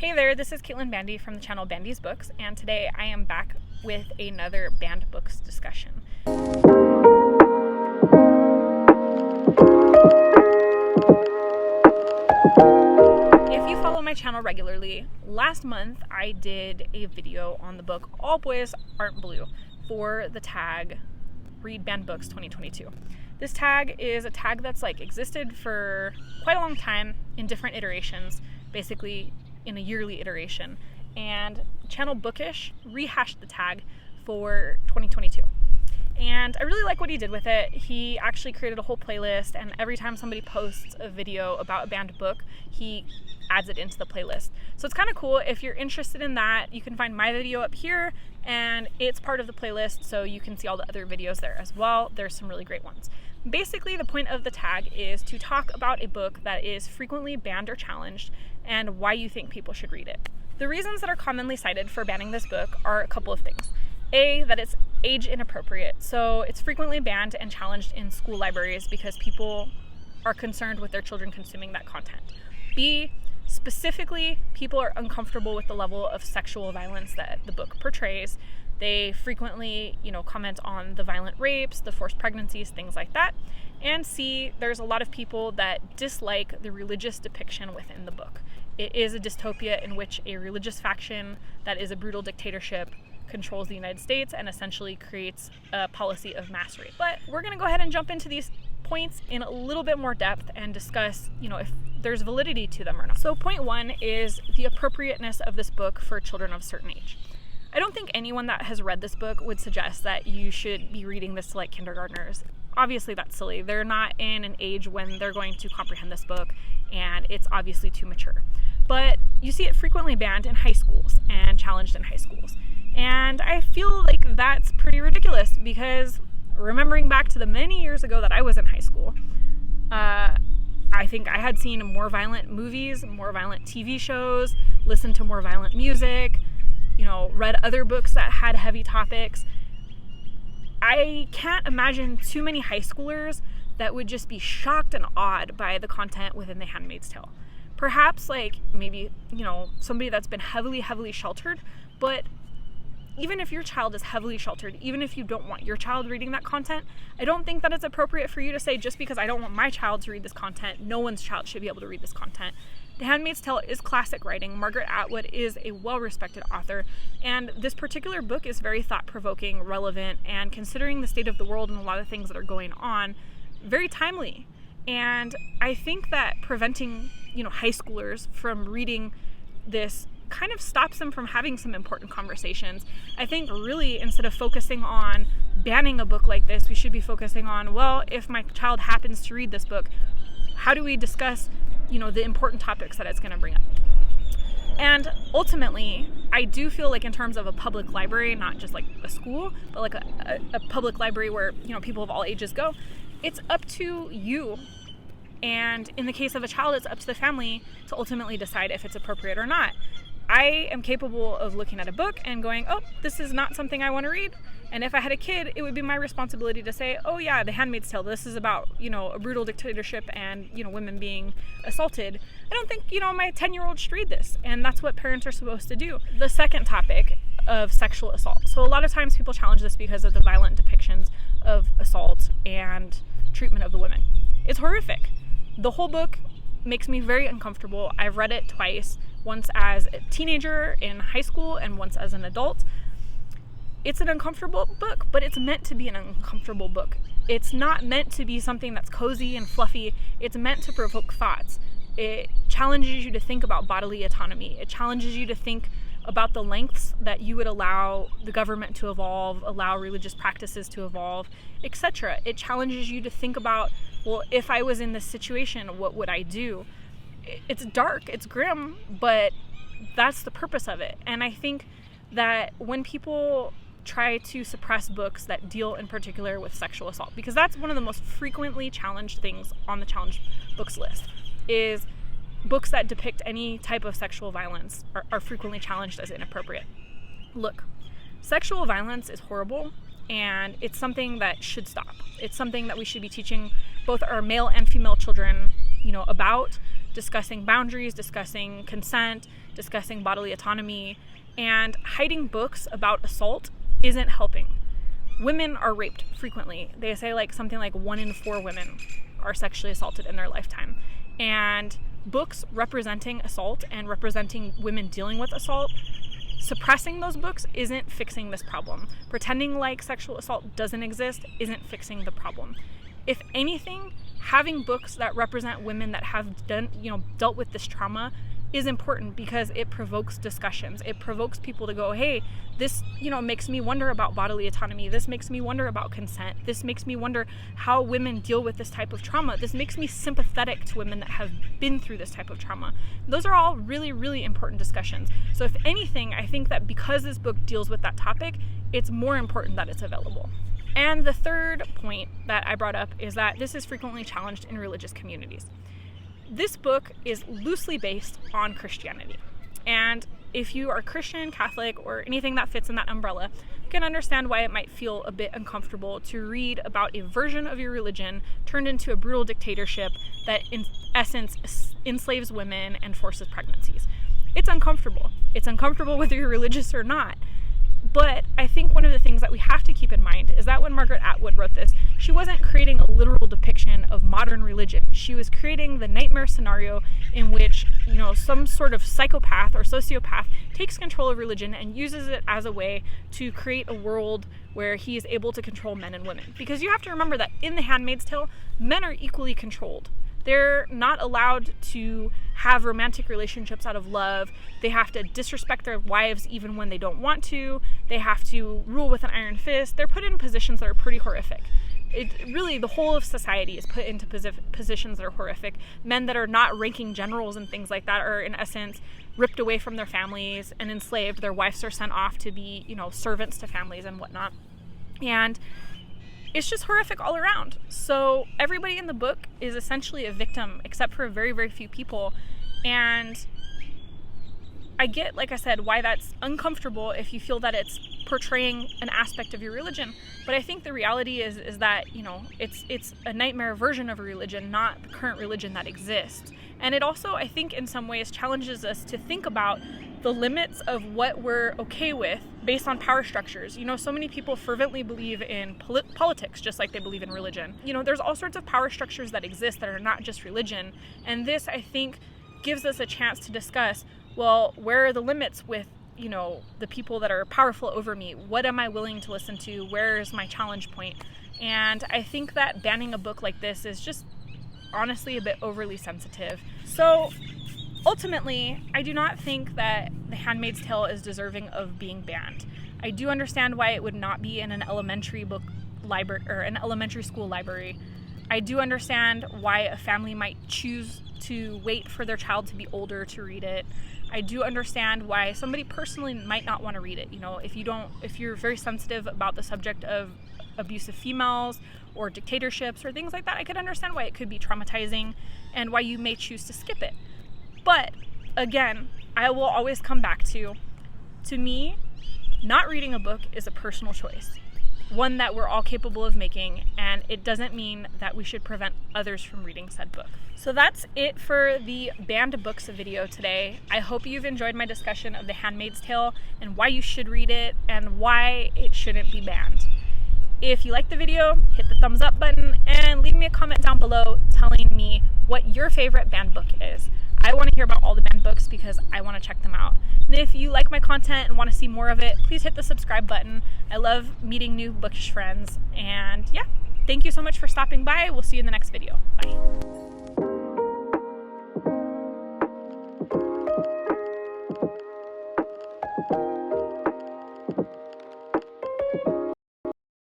Hey there, this is Caitlin Bandy from the channel BandysBooks, and today I am back with another banned books discussion. If you follow my channel regularly, last month I did a video on the book All Boys Aren't Blue for the tag Read Banned Books 2022. This tag is a tag that's existed for quite a long time in different iterations, basically in a yearly iteration, and channel Bookish rehashed the tag for 2022. And I really like what he did with it. He actually created a whole playlist, and every time somebody posts a video about a banned book, he adds it into the playlist. So it's kind of cool. If you're interested in that, you can find my video up here, and it's part of the playlist, so you can see all the other videos there as well. There's some really great ones. Basically, the point of the tag is to talk about a book that is frequently banned or challenged and why you think people should read it. The reasons that are commonly cited for banning this book are a couple of things. A, that it's age inappropriate. So it's frequently banned and challenged in school libraries because people are concerned with their children consuming that content. B, specifically, people are uncomfortable with the level of sexual violence that the book portrays. They frequently, comment on the violent rapes, the forced pregnancies, things like that. And C, there's a lot of people that dislike the religious depiction within the book. It is a dystopia in which a religious faction that is a brutal dictatorship controls the United States and essentially creates a policy of mass rape. But we're going to go ahead and jump into these points in a little bit more depth and discuss, if there's validity to them or not. So point one is the appropriateness of this book for children of a certain age. I don't think anyone that has read this book would suggest that you should be reading this to kindergartners. Obviously that's silly. They're not in an age when they're going to comprehend this book, and it's obviously too mature. But you see it frequently banned in high schools and challenged in high schools. And I feel like that's pretty ridiculous because remembering back to the many years ago that I was in high school, I think I had seen more violent movies, more violent TV shows, listened to more violent music, read other books that had heavy topics. I can't imagine too many high schoolers that would just be shocked and awed by the content within the Handmaid's Tale. Perhaps maybe, somebody that's been heavily sheltered, but even if your child is heavily sheltered, even if you don't want your child reading that content, I don't think that it's appropriate for you to say, just because I don't want my child to read this content, no one's child should be able to read this content. The Handmaid's Tale is classic writing. Margaret Atwood is a well-respected author, and this particular book is very thought-provoking, relevant, and considering the state of the world and a lot of things that are going on, very timely. And I think that preventing, high schoolers from reading this kind of stops them from having some important conversations. I think really, instead of focusing on banning a book like this, we should be focusing on, well, if my child happens to read this book, how do we discuss, the important topics that it's going to bring up? And ultimately, I do feel like in terms of a public library, not just a school, but a public library where, people of all ages go, it's up to you. And in the case of a child, it's up to the family to ultimately decide if it's appropriate or not. I am capable of looking at a book and going, oh, this is not something I want to read. And if I had a kid, it would be my responsibility to say, oh yeah, The Handmaid's Tale, this is about, a brutal dictatorship and, women being assaulted. I don't think, my 10-year-old should read this. And that's what parents are supposed to do. The second topic of sexual assault. So a lot of times people challenge this because of the violent depictions of assault and treatment of the women. It's horrific. The whole book makes me very uncomfortable. I've read it twice, once as a teenager in high school and once as an adult. It's an uncomfortable book, but it's meant to be an uncomfortable book. It's not meant to be something that's cozy and fluffy. It's meant to provoke thoughts. It challenges you to think about bodily autonomy. It challenges you to think about the lengths that you would allow the government to evolve, allow religious practices to evolve, etc. It challenges you to think about, well, if I was in this situation, what would I do? It's dark, it's grim, but that's the purpose of it. And I think that when people try to suppress books that deal in particular with sexual assault, because that's one of the most frequently challenged things on the challenged books list, is books that depict any type of sexual violence are frequently challenged as inappropriate. Look, sexual violence is horrible, and it's something that should stop. It's something that we should be teaching both our male and female children, about, discussing boundaries, discussing consent, discussing bodily autonomy, and hiding books about assault isn't helping. Women are raped frequently. They say something like 1 in 4 women are sexually assaulted in their lifetime. And books representing assault and representing women dealing with assault, suppressing those books isn't fixing this problem. Pretending like sexual assault doesn't exist isn't fixing the problem. If anything, having books that represent women that have dealt with this trauma is important because it provokes discussions. It provokes people to go, hey, this, makes me wonder about bodily autonomy. This makes me wonder about consent. This makes me wonder how women deal with this type of trauma. This makes me sympathetic to women that have been through this type of trauma. Those are all really, really important discussions. So if anything, I think that because this book deals with that topic, it's more important that it's available. And the third point that I brought up is that this is frequently challenged in religious communities. This book is loosely based on Christianity. And if you are Christian, Catholic, or anything that fits in that umbrella, you can understand why it might feel a bit uncomfortable to read about a version of your religion turned into a brutal dictatorship that in essence enslaves women and forces pregnancies. It's uncomfortable. It's uncomfortable whether you're religious or not. But I think one of the things that we have to keep in mind is that when Margaret Atwood wrote this, she wasn't creating a literal depiction of modern religion. She was creating the nightmare scenario in which, some sort of psychopath or sociopath takes control of religion and uses it as a way to create a world where he is able to control men and women. Because you have to remember that in The Handmaid's Tale, men are equally controlled. They're not allowed to have romantic relationships out of love. They have to disrespect their wives even when they don't want to. They have to rule with an iron fist. They're put in positions that are pretty horrific. The whole of society is put into positions that are horrific. Men that are not ranking generals and things like that are, in essence, ripped away from their families and enslaved. Their wives are sent off to be, servants to families and whatnot. And it's just horrific all around. So everybody in the book is essentially a victim, except for very, very few people. And I get, like I said, why that's uncomfortable if you feel that it's portraying an aspect of your religion. But I think the reality is that, it's a nightmare version of a religion, not the current religion that exists. And it also, I think, in some ways challenges us to think about the limits of what we're okay with based on power structures. So many people fervently believe in politics just like they believe in religion. There's all sorts of power structures that exist that are not just religion. And this, I think, gives us a chance to discuss, well, where are the limits with, the people that are powerful over me? What am I willing to listen to? Where is my challenge point? And I think that banning a book like this is just honestly a bit overly sensitive. So ultimately, I do not think that The Handmaid's Tale is deserving of being banned. I do understand why it would not be in an elementary book library or an elementary school library. I do understand why a family might choose to wait for their child to be older to read it. I do understand why somebody personally might not want to read it. If you're very sensitive about the subject of abusive females or dictatorships or things like that, I could understand why it could be traumatizing and why you may choose to skip it. But again, I will always come back to me, not reading a book is a personal choice, one that we're all capable of making, and it doesn't mean that we should prevent others from reading said book. So that's it for the Banned Books video today. I hope you've enjoyed my discussion of The Handmaid's Tale and why you should read it and why it shouldn't be banned. If you liked the video, hit the thumbs up button and leave me a comment down below telling me what your favorite banned book is. I want to hear about all the banned books because I want to check them out. And if you like my content and want to see more of it, please hit the subscribe button. I love meeting new bookish friends. And yeah, thank you so much for stopping by. We'll see you in the next video. Bye.